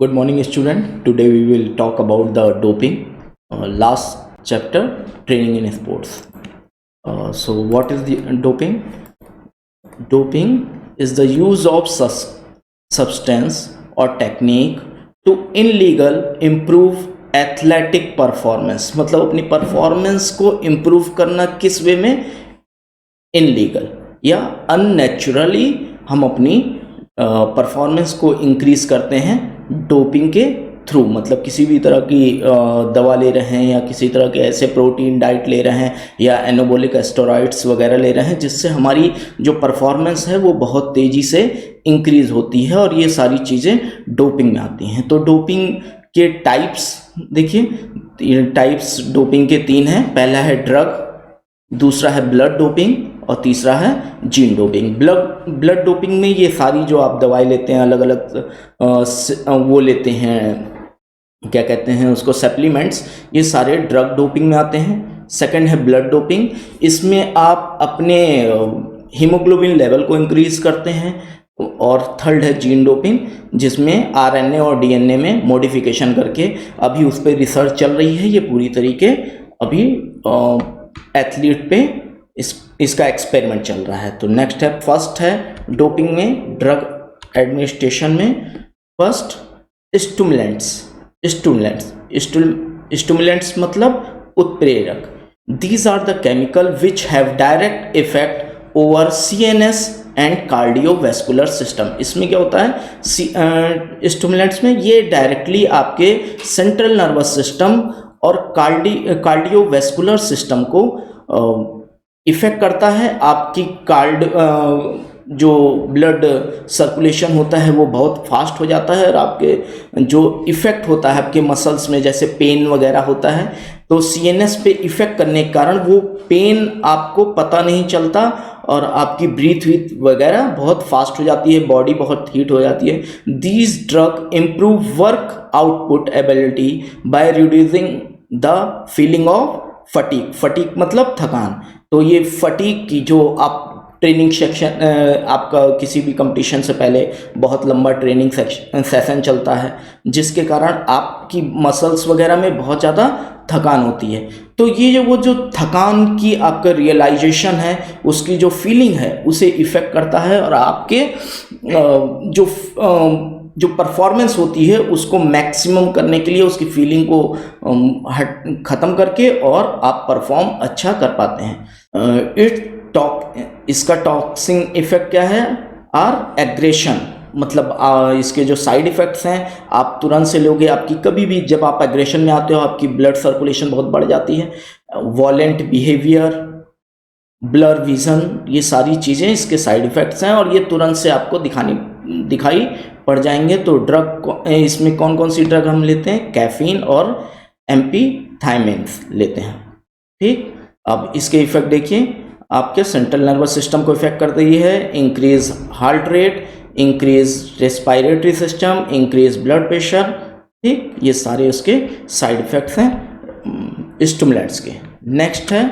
Good morning, student. Today we will talk about the doping. Last chapter, training in sports. So, what is the doping? Doping is the use of substance or technique to illegal improve athletic performance. मतलब अपनी performance को improve करना किस वे में? Illegal या unnaturally हम अपनी performance को इंक्रीज करते हैं डोपिंग के थ्रू. मतलब किसी भी तरह की दवा ले रहे हैं या किसी तरह के ऐसे प्रोटीन डाइट ले रहे हैं या एनाबॉलिक स्टेरॉइड्स वगैरह ले रहे हैं जिससे हमारी जो परफॉर्मेंस है वो बहुत तेज़ी से इंक्रीज होती है, और ये सारी चीज़ें डोपिंग में आती हैं. तो डोपिंग के टाइप्स देखिए, टाइप्स डोपिंग के 3 हैं. पहला है ड्रग, दूसरा है ब्लड डोपिंग और तीसरा है जीन डोपिंग. ब्लड डोपिंग में ये सारी जो आप दवाई लेते हैं अलग अलग वो लेते हैं, क्या कहते हैं उसको, सप्लीमेंट्स, ये सारे ड्रग डोपिंग में आते हैं. सेकंड है ब्लड डोपिंग. इसमें आप अपने हीमोग्लोबिन लेवल को इंक्रीज करते हैं. और थर्ड है जीन डोपिंग, जिसमें आरएनए और डीएनए में मॉडिफिकेशन करके अभी उस पर रिसर्च चल रही है. ये पूरी तरीके अभी एथलीट पे इसका एक्सपेरिमेंट चल रहा है. तो नेक्स्ट है, फर्स्ट है डोपिंग में, ड्रग एडमिनिस्ट्रेशन में. फर्स्ट स्टिमुलेंट्स मतलब उत्प्रेरक. These are the chemical which have direct effect over CNS and cardiovascular system. इसमें क्या होता है स्टिमुलेंट्स में? ये डायरेक्टली आपके सेंट्रल नर्वस सिस्टम और कार्डियोवैस्कुलर सिस्टम को इफेक्ट करता है. आपकी जो ब्लड सर्कुलेशन होता है वो बहुत फास्ट हो जाता है, और आपके जो इफ़ेक्ट होता है आपके मसल्स में, जैसे पेन वगैरह होता है, तो सीएनएस पे इफ़ेक्ट करने के कारण वो पेन आपको पता नहीं चलता और आपकी ब्रीथ वगैरह बहुत फास्ट हो जाती है, बॉडी बहुत हीट हो जाती है. These drug improve work output ability by reducing the feeling of fatigue मतलब थकान. तो ये फटीग की जो आप ट्रेनिंग सेक्शन, आपका किसी भी कंपटीशन से पहले बहुत लंबा ट्रेनिंग सेशन चलता है, जिसके कारण आपकी मसल्स वगैरह में बहुत ज़्यादा थकान होती है. तो ये वो जो थकान की आपका रियलाइजेशन है, उसकी जो फीलिंग है, उसे इफ़ेक्ट करता है, और आपके जो परफॉर्मेंस होती है उसको मैक्सिमम करने के लिए उसकी फीलिंग को ख़त्म करके और आप परफॉर्म अच्छा कर पाते हैं. इसका टॉक्सिंग इफेक्ट क्या है? Or aggression. मतलब इसके जो साइड इफ़ेक्ट्स हैं आप तुरंत से लोगे. आपकी कभी भी जब आप एग्रेशन में आते हो आपकी ब्लड सर्कुलेशन बहुत बढ़ जाती है. वॉलेंट बिहेवियर, ब्लर विज़न, ये सारी चीज़ें इसके साइड इफ़ेक्ट्स हैं, और ये तुरंत से आपको दिखाई पड़ जाएंगे. तो ड्रग, इसमें कौन कौन सी ड्रग हम लेते हैं? कैफीन और एम्फीथाइमिन्स लेते हैं. ठीक, अब इसके इफ़ेक्ट देखिए. आपके सेंट्रल नर्वस सिस्टम को इफेक्ट कर रही है, increase heart rate, increase respiratory system, increase blood pressure. ठीक, ये सारे उसके साइड इफेक्ट्स हैं स्टिमुलेंट्स के. नेक्स्ट है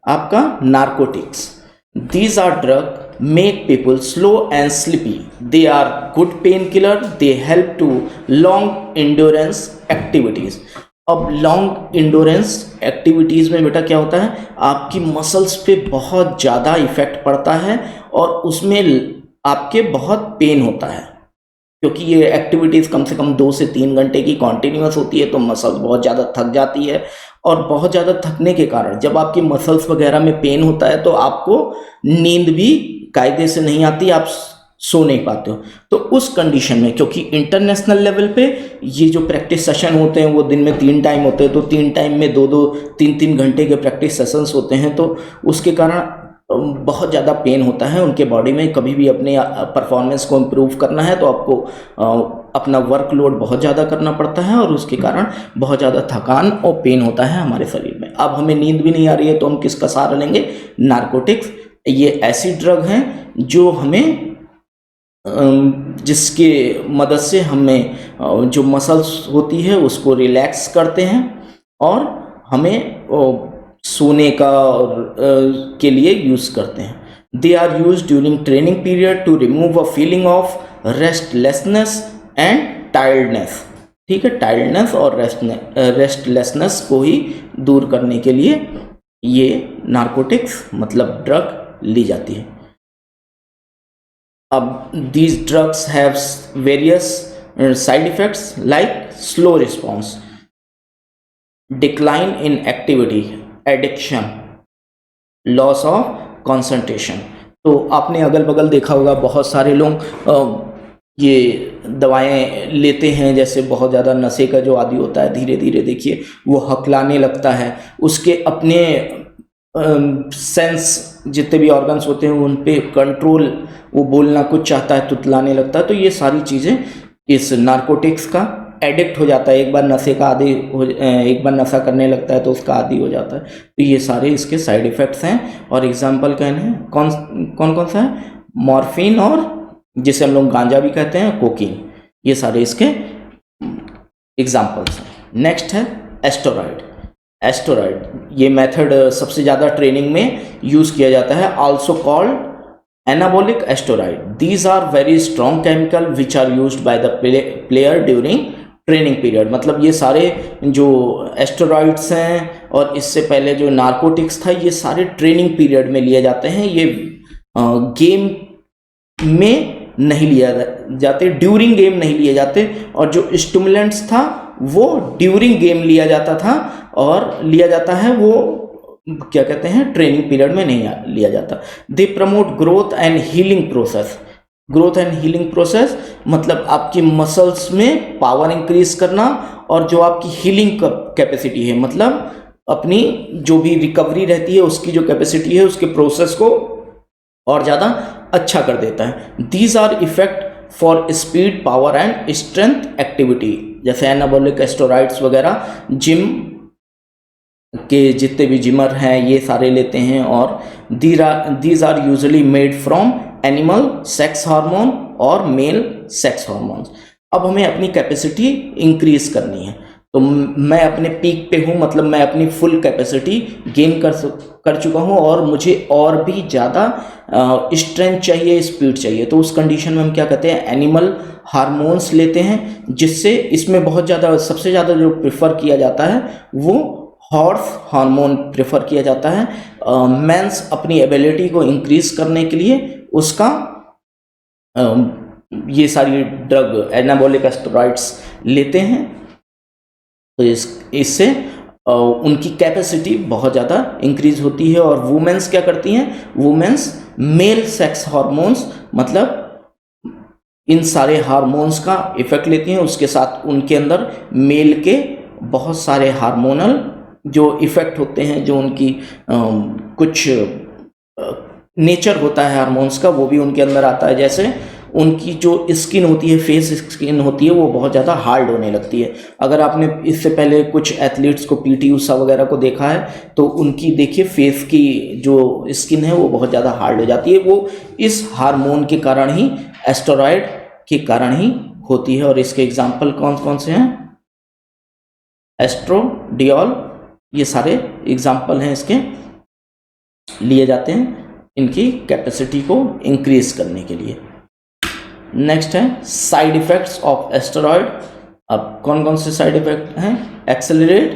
आपका narcotics. These are drug make people slow and sleepy. They are good painkiller. They help to long endurance activities. अब long endurance activities में बेटा क्या होता है? आपकी मसल्स पे बहुत ज़्यादा इफेक्ट पड़ता है और उसमें आपके बहुत पेन होता है, क्योंकि ये एक्टिविटीज़ कम से कम 2 से 3 घंटे की कॉन्टीन्यूस होती है. तो मसल्स बहुत ज़्यादा थक जाती है, और बहुत ज़्यादा थकने के कारण जब आपकी मसल्स वगैरह में पेन होता है तो आपको नींद भी कायदे से नहीं आती, आप सो नहीं पाते हो. तो उस कंडीशन में, क्योंकि इंटरनेशनल लेवल पे ये जो प्रैक्टिस सेशन होते हैं वो दिन में 3 टाइम होते हैं, तो 3 टाइम में 2-2, 3-3 घंटे के प्रैक्टिस सेशंस होते हैं, तो उसके कारण बहुत ज़्यादा पेन होता है उनके बॉडी में. कभी भी अपने परफॉर्मेंस को इम्प्रूव करना है तो आपको अपना वर्कलोड बहुत ज़्यादा करना पड़ता है, और उसके कारण बहुत ज़्यादा थकान और पेन होता है हमारे शरीर में. अब हमें नींद भी नहीं आ रही है तो हम किसका सहारा लेंगे? नार्कोटिक्स. ये ऐसी ड्रग हैं जो हमें, जिसके मदद से हमें जो मसल्स होती है उसको रिलैक्स करते हैं और हमें सोने का के लिए यूज़ करते हैं. They are use during training period to remove a feeling of restlessness and tiredness. ठीक है, टायर्डनेस और रेस्टलेसनेस को ही दूर करने के लिए ये नार्कोटिक्स मतलब ड्रग ली जाती है। अब these drugs have various side effects like slow response, decline in activity, addiction, loss of concentration। तो आपने अगल बगल देखा होगा बहुत सारे लोग ये दवाएं लेते हैं, जैसे बहुत ज़्यादा नशे का जो आदी होता है, धीरे धीरे देखिए वो हकलाने लगता है, उसके अपने सेंस जितने भी ऑर्गन्स होते हैं उन पे कंट्रोल, वो बोलना कुछ चाहता है तुतलाने लगता है। तो ये सारी चीज़ें इस नार्कोटिक्स का एडिक्ट हो जाता है, एक बार नशे का आदी हो, एक बार नशा करने लगता है तो उसका आदी हो जाता है। तो ये सारे इसके साइड इफ़ेक्ट्स हैं। और एग्जांपल कहने हैं कौन कौन सा है, मॉर्फिन और जिसे हम लोग गांजा भी कहते हैं, कोकीन, ये सारे इसके एग्जाम्पल्स हैं। नेक्स्ट है एस्टेरॉयड। एस्टेरॉयड ये मेथड सबसे ज़्यादा ट्रेनिंग में यूज़ किया जाता है, also called anabolic steroid. These are very strong chemical which are used by the player during training period. मतलब ये सारे जो एस्टेरॉइड्स हैं और इससे पहले जो नार्कोटिक्स था, ये सारे ट्रेनिंग पीरियड में लिए जाते हैं। ये गेम में नहीं लिया जाते, ड्यूरिंग गेम नहीं लिए जाते। और जो स्टिमुलेंट्स था वो ड्यूरिंग गेम लिया जाता था, और लिया जाता है वो क्या कहते हैं, ट्रेनिंग पीरियड में नहीं लिया जाता। They promote growth and healing process. Growth and healing process मतलब आपकी मसल्स में पावर इंक्रीज करना, और जो आपकी हीलिंग कैपेसिटी है, मतलब अपनी जो भी रिकवरी रहती है उसकी जो कैपेसिटी है, उसके प्रोसेस को और ज़्यादा अच्छा कर देता है। These are effect for speed, power and strength activity. जैसे एनाबॉलिक स्टेरॉइड्स वगैरह जिम के जितने भी जिमर हैं ये सारे लेते हैं। और these are usually made from animal sex hormone और मेल सेक्स हार्मोन्स। अब हमें अपनी कैपेसिटी इंक्रीज करनी है, तो मैं अपने पीक पे हूँ, मतलब मैं अपनी फुल कैपेसिटी गेन कर चुका हूँ और मुझे और भी ज़्यादा स्ट्रेंथ चाहिए, स्पीड चाहिए। तो उस कंडीशन में हम क्या कहते हैं, एनिमल हार्मोन्स लेते हैं, जिससे इसमें बहुत ज़्यादा सबसे ज़्यादा जो प्रेफर किया जाता है वो हॉर्स हार्मोन प्रेफर किया जाता है। मेंस अपनी एबिलिटी को इंक्रीज करने के लिए उसका ये सारी ड्रग एनाबॉलिक स्टेरॉइड्स लेते हैं। तो इससे उनकी कैपेसिटी बहुत ज़्यादा इंक्रीज होती है। और वुमेन्स क्या करती हैं, वुमेन्स मेल सेक्स हार्मोन्स मतलब इन सारे हार्मोन्स का इफेक्ट लेती हैं, उसके साथ उनके अंदर मेल के बहुत सारे हार्मोनल जो इफेक्ट होते हैं, जो उनकी कुछ नेचर होता है हार्मोन्स का, वो भी उनके अंदर आता है। जैसे उनकी जो स्किन होती है, फेस स्किन होती है, वो बहुत ज़्यादा हार्ड होने लगती है। अगर आपने इससे पहले कुछ एथलीट्स को, पीटी उषा वगैरह को देखा है, तो उनकी देखिए फेस की जो स्किन है वो बहुत ज़्यादा हार्ड हो जाती है। वो इस हार्मोन के कारण ही, एस्टेरॉयड के कारण ही होती है। और इसके एग्जाम्पल कौन कौन से हैं, एस्ट्रोडियोल, ये सारे एग्जाम्पल हैं इसके, लिए जाते हैं इनकी कैपेसिटी को इंक्रीज करने के लिए। नेक्स्ट है साइड इफेक्ट्स ऑफ एस्टेरॉयड। अब कौन कौन से साइड इफेक्ट हैं, एक्सेलरेट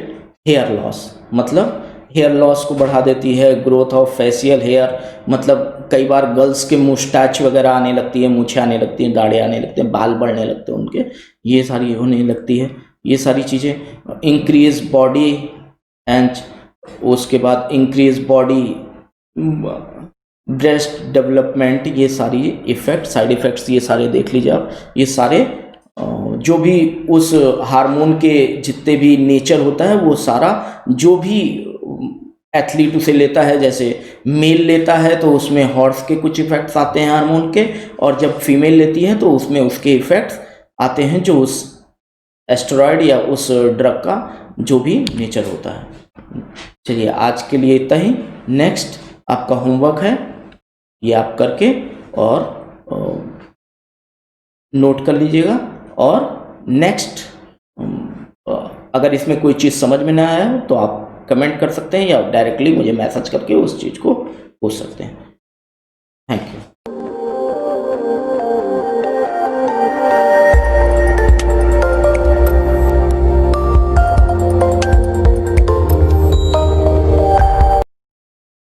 हेयर लॉस, मतलब हेयर लॉस को बढ़ा देती है। ग्रोथ ऑफ फेशियल हेयर, मतलब कई बार गर्ल्स के मुस्टैच वगैरह आने लगती है, मूछें आने लगती हैं, दाढ़ें आने लगते हैं, बाल बढ़ने लगते हैं उनके, ये सारी होने लगती है। ये सारी चीज़ें इंक्रीज बॉडी एंड उसके बाद इंक्रीज बॉडी ब्रेस्ट डेवलपमेंट, ये सारी इफेक्ट, साइड इफेक्ट्स ये सारे देख लीजिए आप। ये सारे जो भी उस हार्मोन के जितने भी नेचर होता है, वो सारा जो भी एथलीट उसे लेता है, जैसे मेल लेता है तो उसमें हॉर्स के कुछ इफेक्ट्स आते हैं हार्मोन के, और जब फीमेल लेती है तो उसमें उसके इफेक्ट्स आते हैं जो उस एस्टेरॉयड या उस ड्रग का जो भी नेचर होता है। चलिए आज के लिए इतना ही। नेक्स्ट आपका होमवर्क है, ये आप करके और नोट कर लीजिएगा। और नेक्स्ट अगर इसमें कोई चीज़ समझ में ना आया हो तो आप कमेंट कर सकते हैं या डायरेक्टली मुझे मैसेज करके उस चीज़ को पूछ सकते हैं।